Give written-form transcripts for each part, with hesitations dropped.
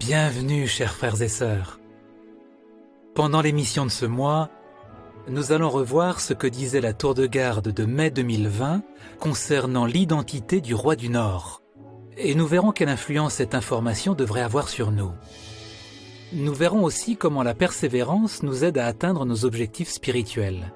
Bienvenue, chers frères et sœurs. Pendant l'émission de ce mois, nous allons revoir ce que disait la tour de garde de mai 2020 concernant l'identité du roi du Nord. Et nous verrons quelle influence cette information devrait avoir sur nous. Nous verrons aussi comment la persévérance nous aide à atteindre nos objectifs spirituels.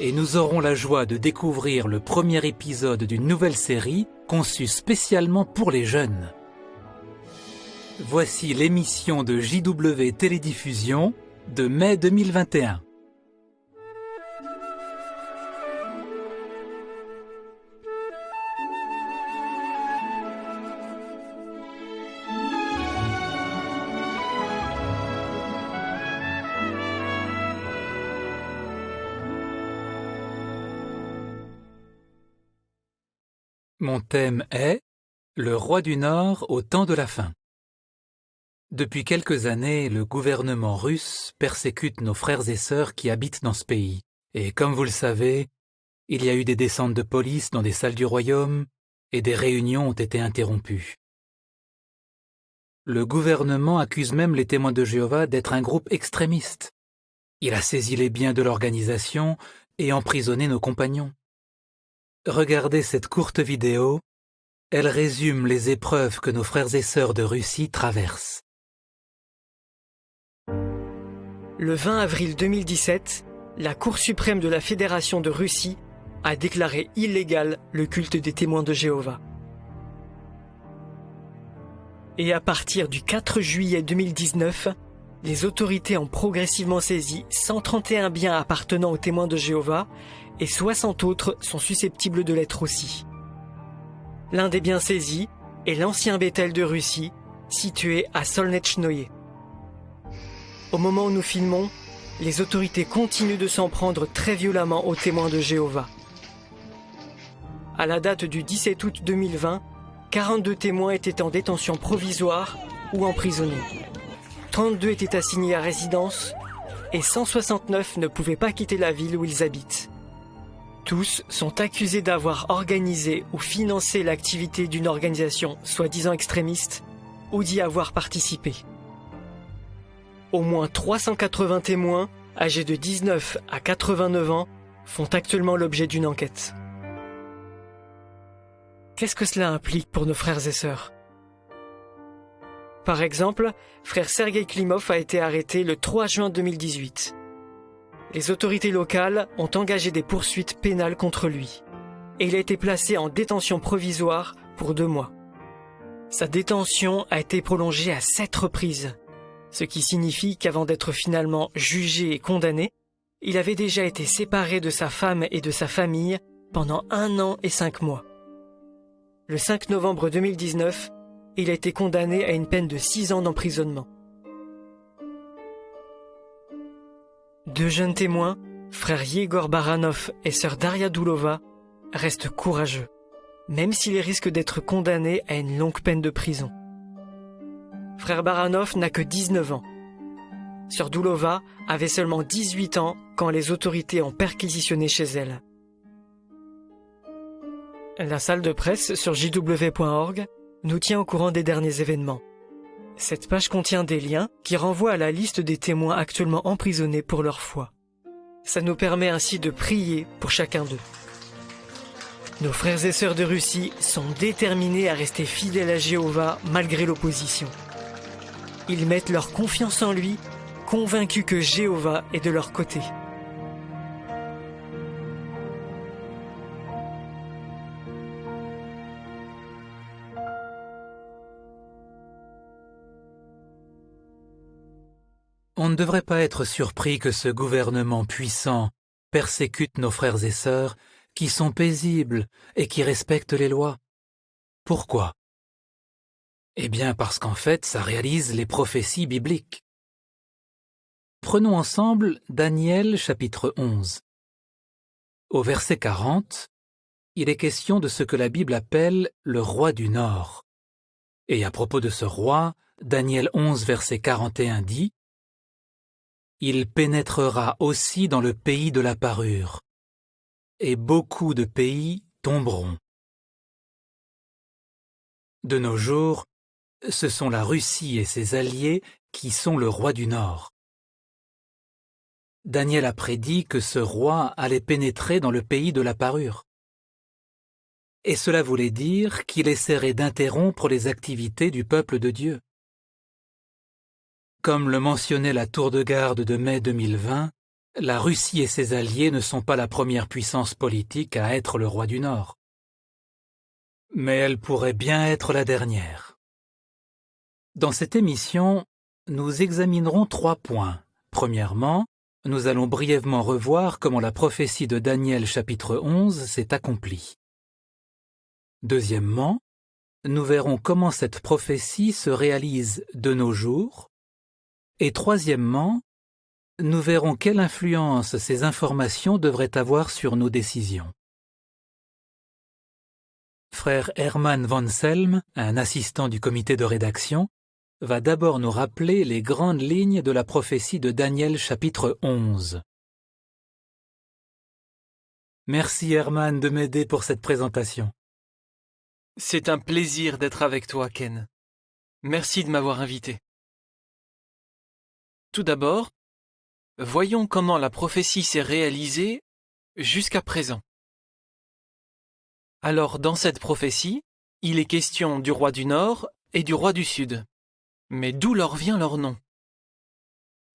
Et nous aurons la joie de découvrir le premier épisode d'une nouvelle série conçue spécialement pour les jeunes. Voici l'émission de JW Télédiffusion de mai 2021. Mon thème est « Le roi du Nord au temps de la fin ». Depuis quelques années, le gouvernement russe persécute nos frères et sœurs qui habitent dans ce pays. Et comme vous le savez, il y a eu des descentes de police dans des salles du royaume et des réunions ont été interrompues. Le gouvernement accuse même les témoins de Jéhovah d'être un groupe extrémiste. Il a saisi les biens de l'organisation et emprisonné nos compagnons. Regardez cette courte vidéo, elle résume les épreuves que nos frères et sœurs de Russie traversent. Le 20 avril 2017, la Cour suprême de la Fédération de Russie a déclaré illégal le culte des témoins de Jéhovah. Et à partir du 4 juillet 2019, les autorités ont progressivement saisi 131 biens appartenant aux témoins de Jéhovah et 60 autres sont susceptibles de l'être aussi. L'un des biens saisis est l'ancien Bethel de Russie, situé à Solnechnoye. Au moment où nous filmons, les autorités continuent de s'en prendre très violemment aux témoins de Jéhovah. À la date du 17 août 2020, 42 témoins étaient en détention provisoire ou emprisonnés. 32 étaient assignés à résidence et 169 ne pouvaient pas quitter la ville où ils habitent. Tous sont accusés d'avoir organisé ou financé l'activité d'une organisation soi-disant extrémiste ou d'y avoir participé. Au moins 380 témoins, âgés de 19 à 89 ans, font actuellement l'objet d'une enquête. Qu'est-ce que cela implique pour nos frères et sœurs ? Par exemple, frère Sergueï Klimov a été arrêté le 3 juin 2018. Les autorités locales ont engagé des poursuites pénales contre lui. Et il a été placé en détention provisoire pour 2 mois. Sa détention a été prolongée à 7 reprises, ce qui signifie qu'avant d'être finalement jugé et condamné, il avait déjà été séparé de sa femme et de sa famille pendant 1 an et 5 mois. Le 5 novembre 2019, il a été condamné à une peine de 6 ans d'emprisonnement. 2 jeunes témoins, frère Yegor Baranov et sœur Daria Doulova, restent courageux, même s'ils risquent d'être condamnés à une longue peine de prison. Frère Baranov n'a que 19 ans. Sœur Doulova avait seulement 18 ans quand les autorités ont perquisitionné chez elle. La salle de presse sur jw.org nous tient au courant des derniers événements. Cette page contient des liens qui renvoient à la liste des témoins actuellement emprisonnés pour leur foi. Ça nous permet ainsi de prier pour chacun d'eux. Nos frères et sœurs de Russie sont déterminés à rester fidèles à Jéhovah malgré l'opposition. Ils mettent leur confiance en lui, convaincus que Jéhovah est de leur côté. On ne devrait pas être surpris que ce gouvernement puissant persécute nos frères et sœurs qui sont paisibles et qui respectent les lois. Pourquoi ? Eh bien parce qu'en fait, ça réalise les prophéties bibliques. Prenons ensemble Daniel chapitre 11. Au verset 40, il est question de ce que la Bible appelle le roi du Nord. Et à propos de ce roi, Daniel 11 verset 41 dit « Il pénétrera aussi dans le pays de la parure, et beaucoup de pays tomberont. » De nos jours, ce sont la Russie et ses alliés qui sont le roi du Nord. Daniel a prédit que ce roi allait pénétrer dans le pays de la parure. Et cela voulait dire qu'il essaierait d'interrompre les activités du peuple de Dieu. Comme le mentionnait la tour de garde de mai 2020, la Russie et ses alliés ne sont pas la première puissance politique à être le roi du Nord. Mais elle pourrait bien être la dernière. Dans cette émission, nous examinerons 3 points. Premièrement, nous allons brièvement revoir comment la prophétie de Daniel chapitre 11 s'est accomplie. Deuxièmement, nous verrons comment cette prophétie se réalise de nos jours. Et troisièmement, nous verrons quelle influence ces informations devraient avoir sur nos décisions. Frère Hermann Van Selm, un assistant du comité de rédaction, va d'abord nous rappeler les grandes lignes de la prophétie de Daniel chapitre 11. Merci Hermann de m'aider pour cette présentation. C'est un plaisir d'être avec toi, Ken. Merci de m'avoir invité. Tout d'abord, voyons comment la prophétie s'est réalisée jusqu'à présent. Alors, dans cette prophétie, il est question du roi du Nord et du roi du Sud. Mais d'où leur vient leur nom?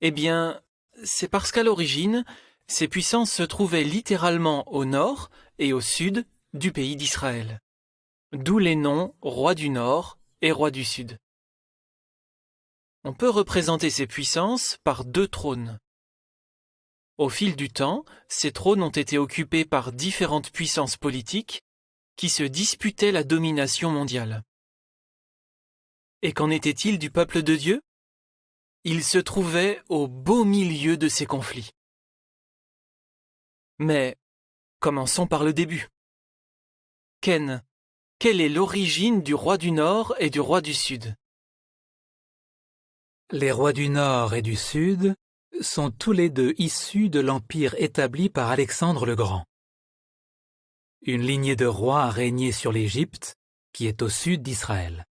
Eh bien, c'est parce qu'à l'origine, ces puissances se trouvaient littéralement au nord et au sud du pays d'Israël. D'où les noms roi du Nord et roi du Sud. On peut représenter ces puissances par 2 trônes. Au fil du temps, ces trônes ont été occupés par différentes puissances politiques qui se disputaient la domination mondiale. Et qu'en était-il du peuple de Dieu? Il se trouvait au beau milieu de ces conflits. Mais commençons par le début. Ken, quelle est l'origine du roi du Nord et du roi du Sud? Les rois du Nord et du Sud sont tous les deux issus de l'empire établi par Alexandre le Grand. Une lignée de rois a régné sur l'Égypte, qui est au sud d'Israël.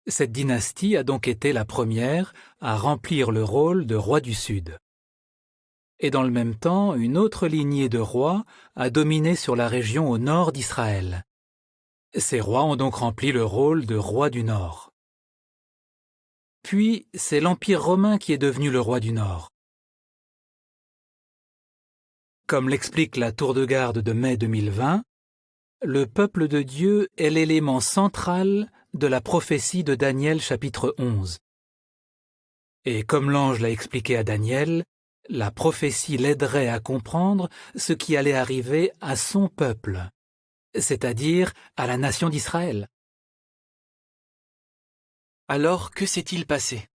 Cette dynastie a donc été la première à remplir le rôle de roi du Sud. Et dans le même temps, une autre lignée de rois a dominé sur la région au nord d'Israël. Ces rois ont donc rempli le rôle de roi du Nord. Puis, c'est l'Empire romain qui est devenu le roi du Nord. Comme l'explique la tour de garde de mai 2020, le peuple de Dieu est l'élément central de la prophétie de Daniel chapitre 11. Et comme l'ange l'a expliqué à Daniel, la prophétie l'aiderait à comprendre ce qui allait arriver à son peuple, c'est-à-dire à la nation d'Israël. Alors, que s'est-il passé?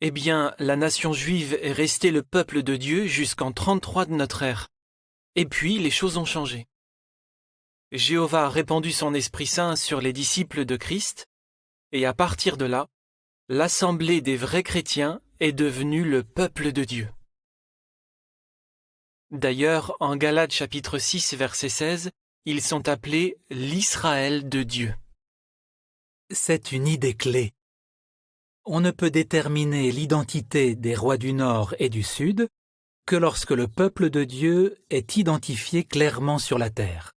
Eh bien, la nation juive est restée le peuple de Dieu jusqu'en 33 de notre ère. Et puis, les choses ont changé. Jéhovah a répandu son Esprit Saint sur les disciples de Christ, et à partir de là, l'assemblée des vrais chrétiens est devenue le peuple de Dieu. D'ailleurs, en Galates chapitre 6, verset 16, ils sont appelés l'Israël de Dieu. C'est une idée clé. On ne peut déterminer l'identité des rois du Nord et du Sud que lorsque le peuple de Dieu est identifié clairement sur la terre.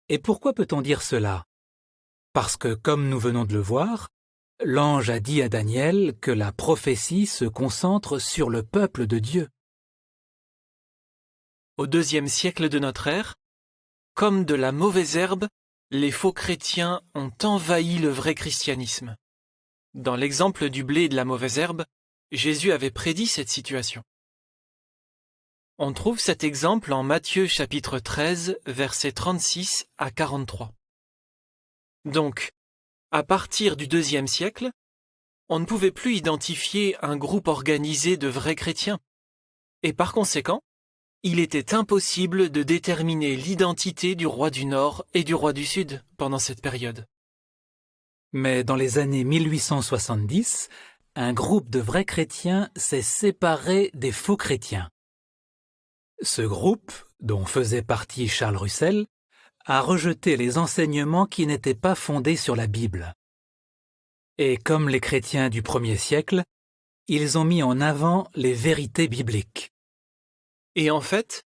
Et pourquoi peut-on dire cela? Parce que, comme nous venons de le voir, l'ange a dit à Daniel que la prophétie se concentre sur le peuple de Dieu. Au IIe siècle de notre ère, comme de la mauvaise herbe, les faux chrétiens ont envahi le vrai christianisme. Dans l'exemple du blé et de la mauvaise herbe, Jésus avait prédit cette situation. On trouve cet exemple en Matthieu chapitre 13, versets 36 à 43. Donc, à partir du IIe siècle, on ne pouvait plus identifier un groupe organisé de vrais chrétiens. Et par conséquent, il était impossible de déterminer l'identité du roi du Nord et du roi du Sud pendant cette période. Mais dans les années 1870, un groupe de vrais chrétiens s'est séparé des faux chrétiens. Ce groupe, dont faisait partie Charles Russell, a rejeté les enseignements qui n'étaient pas fondés sur la Bible. Et comme les chrétiens du 1er siècle, ils ont mis en avant les vérités bibliques. Et en fait,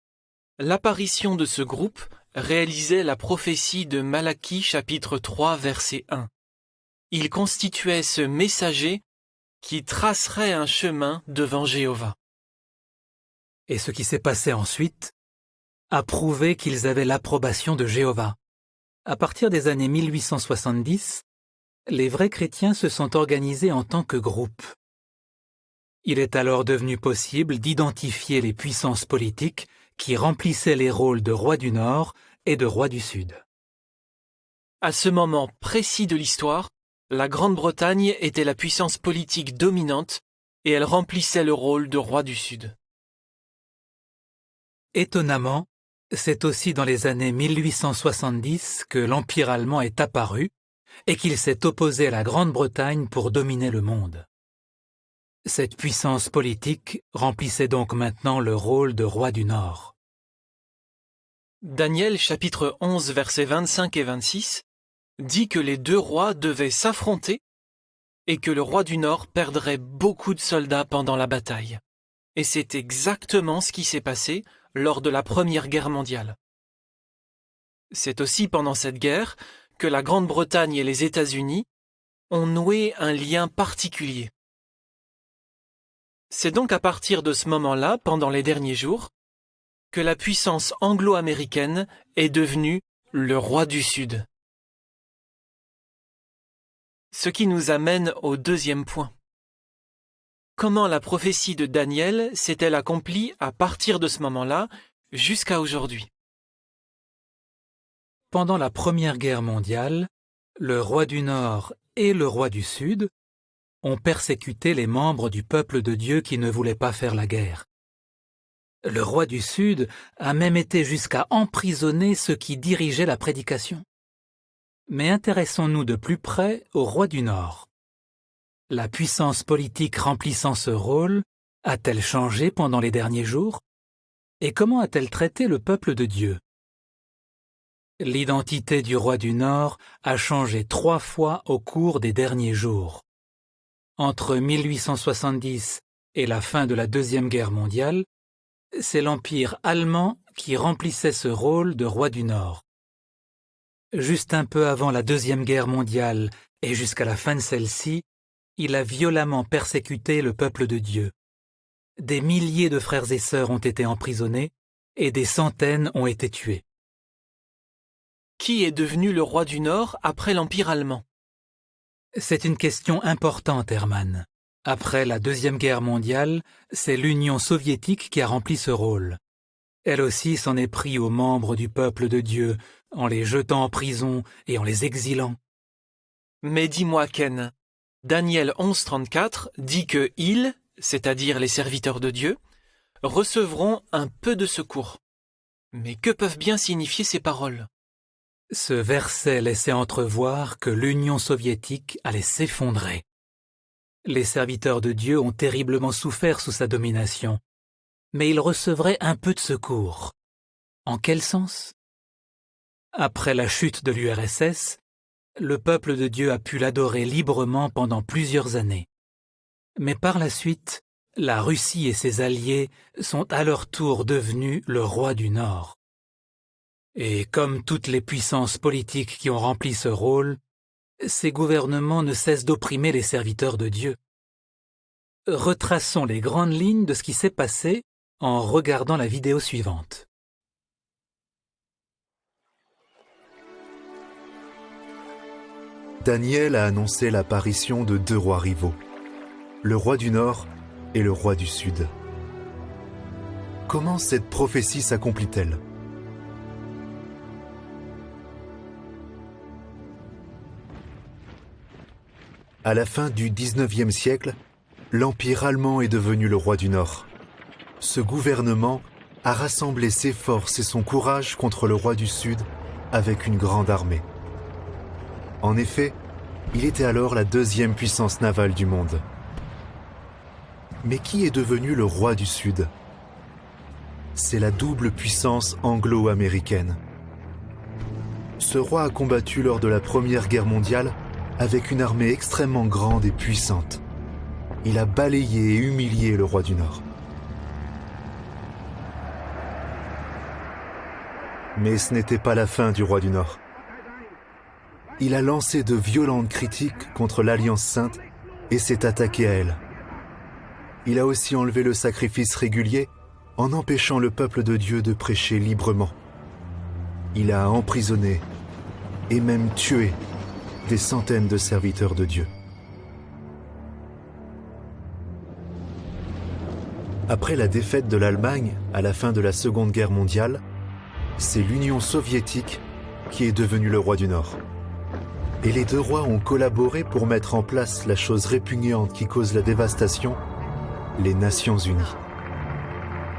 l'apparition de ce groupe réalisait la prophétie de Malachie chapitre 3 verset 1. Il constituait ce messager qui tracerait un chemin devant Jéhovah. Et ce qui s'est passé ensuite a prouvé qu'ils avaient l'approbation de Jéhovah. À partir des années 1870, les vrais chrétiens se sont organisés en tant que groupe. Il est alors devenu possible d'identifier les puissances politiques qui remplissaient les rôles de roi du Nord et de roi du Sud. À ce moment précis de l'histoire, la Grande-Bretagne était la puissance politique dominante et elle remplissait le rôle de roi du Sud. Étonnamment, c'est aussi dans les années 1870 que l'Empire allemand est apparu et qu'il s'est opposé à la Grande-Bretagne pour dominer le monde. Cette puissance politique remplissait donc maintenant le rôle de roi du Nord. Daniel chapitre 11 versets 25 et 26 dit que les deux rois devaient s'affronter et que le roi du Nord perdrait beaucoup de soldats pendant la bataille. Et c'est exactement ce qui s'est passé lors de la Première Guerre mondiale. C'est aussi pendant cette guerre que la Grande-Bretagne et les États-Unis ont noué un lien particulier. C'est donc à partir de ce moment-là, pendant les derniers jours, que la puissance anglo-américaine est devenue le roi du Sud. Ce qui nous amène au deuxième point. Comment la prophétie de Daniel s'est-elle accomplie à partir de ce moment-là jusqu'à aujourd'hui? Pendant la Première Guerre mondiale, le roi du Nord et le roi du Sud ont persécuté les membres du peuple de Dieu qui ne voulaient pas faire la guerre. Le roi du Sud a même été jusqu'à emprisonner ceux qui dirigeaient la prédication. Mais intéressons-nous de plus près au roi du Nord. La puissance politique remplissant ce rôle a-t-elle changé pendant les derniers jours? Et comment a-t-elle traité le peuple de Dieu? L'identité du roi du Nord a changé 3 fois au cours des derniers jours. Entre 1870 et la fin de la Deuxième Guerre mondiale, c'est l'Empire allemand qui remplissait ce rôle de roi du Nord. Juste un peu avant la Deuxième Guerre mondiale et jusqu'à la fin de celle-ci, il a violemment persécuté le peuple de Dieu. Des milliers de frères et sœurs ont été emprisonnés et des centaines ont été tués. Qui est devenu le roi du Nord après l'Empire allemand? C'est une question importante, Herman. Après la Deuxième Guerre mondiale, c'est l'Union soviétique qui a rempli ce rôle. Elle aussi s'en est pris aux membres du peuple de Dieu, en les jetant en prison et en les exilant. Mais dis-moi, Ken, Daniel 11.34 dit que ils, c'est-à-dire les serviteurs de Dieu, recevront un peu de secours. Mais que peuvent bien signifier ces paroles? Ce verset laissait entrevoir que l'Union soviétique allait s'effondrer. Les serviteurs de Dieu ont terriblement souffert sous sa domination, mais ils recevraient un peu de secours. En quel sens? Après la chute de l'URSS, le peuple de Dieu a pu l'adorer librement pendant plusieurs années. Mais par la suite, la Russie et ses alliés sont à leur tour devenus le roi du Nord. Et comme toutes les puissances politiques qui ont rempli ce rôle, ces gouvernements ne cessent d'opprimer les serviteurs de Dieu. Retraçons les grandes lignes de ce qui s'est passé en regardant la vidéo suivante. Daniel a annoncé l'apparition de 2 rois rivaux, le roi du Nord et le roi du Sud. Comment cette prophétie s'accomplit-elle? À la fin du XIXe siècle, l'Empire allemand est devenu le roi du Nord. Ce gouvernement a rassemblé ses forces et son courage contre le roi du Sud avec une grande armée. En effet, il était alors la 2e puissance navale du monde. Mais qui est devenu le roi du Sud? C'est la double puissance anglo-américaine. Ce roi a combattu lors de la Première Guerre mondiale avec une armée extrêmement grande et puissante. Il a balayé et humilié le roi du Nord. Mais ce n'était pas la fin du roi du Nord. Il a lancé de violentes critiques contre l'Alliance sainte et s'est attaqué à elle. Il a aussi enlevé le sacrifice régulier en empêchant le peuple de Dieu de prêcher librement. Il a emprisonné et même tué des centaines de serviteurs de Dieu. Après la défaite de l'Allemagne à la fin de la Seconde Guerre mondiale, c'est l'Union soviétique qui est devenue le roi du Nord. Et les deux rois ont collaboré pour mettre en place la chose répugnante qui cause la dévastation, les Nations unies.